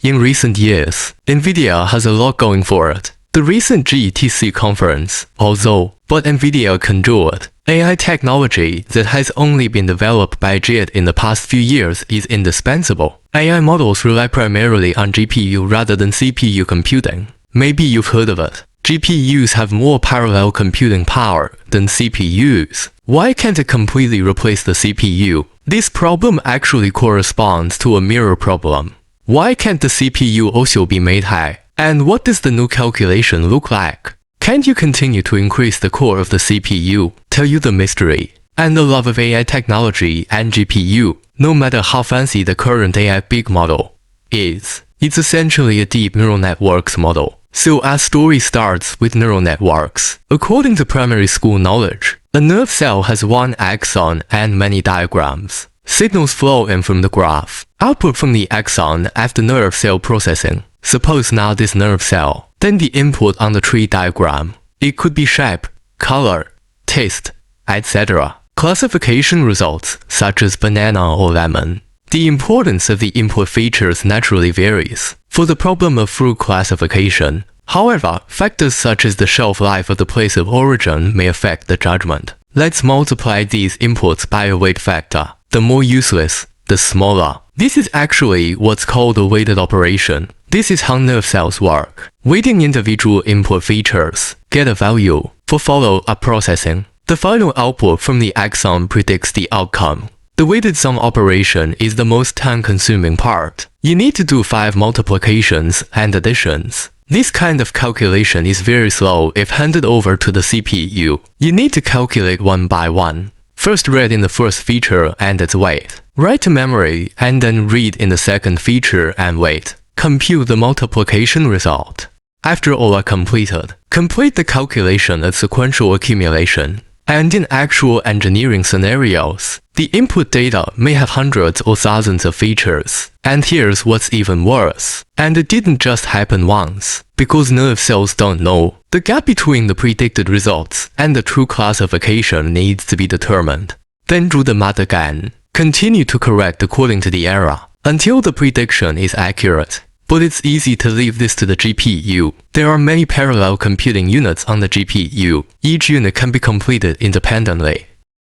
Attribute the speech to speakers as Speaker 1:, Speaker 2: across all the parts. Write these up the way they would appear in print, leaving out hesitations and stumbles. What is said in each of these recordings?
Speaker 1: In recent years, NVIDIA has a lot going for it. The recent GTC conference, but NVIDIA can do it. AI technology that has only been developed by JIT in the past few years is indispensable. AI models rely primarily on GPU rather than CPU computing. Maybe you've heard of it. GPUs have more parallel computing power than CPUs. Why can't it completely replace the CPU? This problem actually corresponds to a mirror problem. Why can't the CPU also be made high? And what does the new calculation look like? Can't you continue to increase the core of the CPU? Tell you the mystery. And the love of AI technology and GPU, no matter how fancy the current AI big model is. It's essentially a deep neural networks model. So our story starts with neural networks. According to primary school knowledge, a nerve cell has one axon and many diagrams. Signals flow in from the graph. Output from the axon after nerve cell processing. Suppose now this nerve cell, then the input on the tree diagram. It could be shape, color, taste, etc. Classification results, such as banana or lemon. The importance of the input features naturally varies. For the problem of fruit classification, however, factors such as the shelf life of the place of origin may affect the judgment. Let's multiply these inputs by a weight factor. The more useless, the smaller. This is actually what's called a weighted operation. This is how nerve cells work. Weighting individual input features, get a value for follow-up processing. The final output from the axon predicts the outcome. The weighted sum operation is the most time-consuming part. You need to do 5 multiplications and additions. This kind of calculation is very slow if handed over to the CPU. You need to calculate one by one. First read in the first feature and its weight. Write to memory and then read in the second feature and weight. Compute the multiplication result. After all are completed, complete the calculation of sequential accumulation. And in actual engineering scenarios, the input data may have hundreds or thousands of features. And here's what's even worse. And it didn't just happen once, because nerve cells don't know. The gap between the predicted results and the true classification needs to be determined. Then do the math again. Continue to correct according to the error, until the prediction is accurate. But it's easy to leave this to the GPU. There are many parallel computing units on the GPU. Each unit can be completed independently.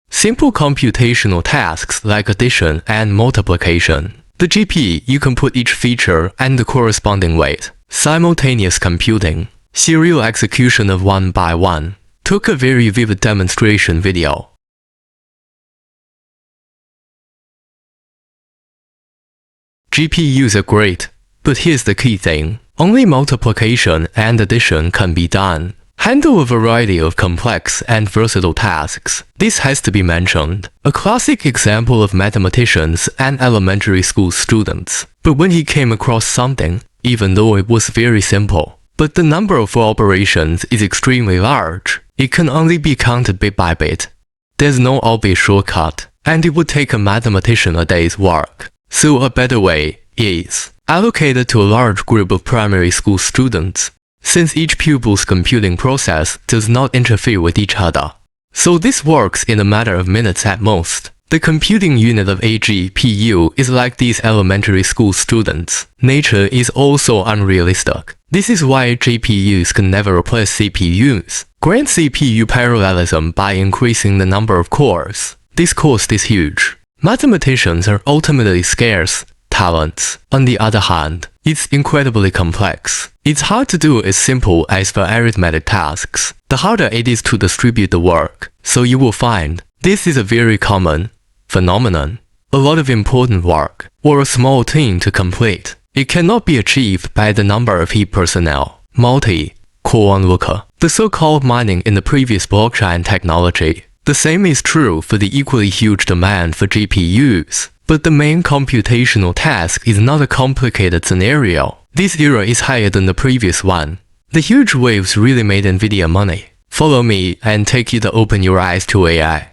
Speaker 1: Simple computational tasks like addition and multiplication. The GPU can put each feature and the corresponding weight. Simultaneous computing. Serial execution of one by one. Took a very vivid demonstration video. GPUs are great. But here's the key thing. Only multiplication and addition can be done. Handle a variety of complex and versatile tasks. This has to be mentioned. A classic example of mathematicians and elementary school students. But when he came across something, even though it was very simple, but the number of operations is extremely large, it can only be counted bit by bit. There's no obvious shortcut, and it would take a mathematician a day's work. So a better way is allocated to a large group of primary school students, since each pupil's computing process does not interfere with each other. So this works in a matter of minutes at most. The computing unit of a GPU is like these elementary school students. Nature is also unrealistic. This is why GPUs can never replace CPUs. Grant CPU parallelism by increasing the number of cores. This cost is huge. Mathematicians are ultimately scarce talents. On the other hand, it's incredibly complex. It's hard to do as simple as for arithmetic tasks. The harder it is to distribute the work. So you will find this is a very common phenomenon. A lot of important work, or a small team to complete. It cannot be achieved by the number of heap personnel. Kwun looker. The so-called mining in the previous blockchain technology. The same is true for the equally huge demand for GPUs. But the main computational task is not a complicated scenario. This era is higher than the previous one. The huge waves really made NVIDIA money. Follow me and take you to open your eyes to AI.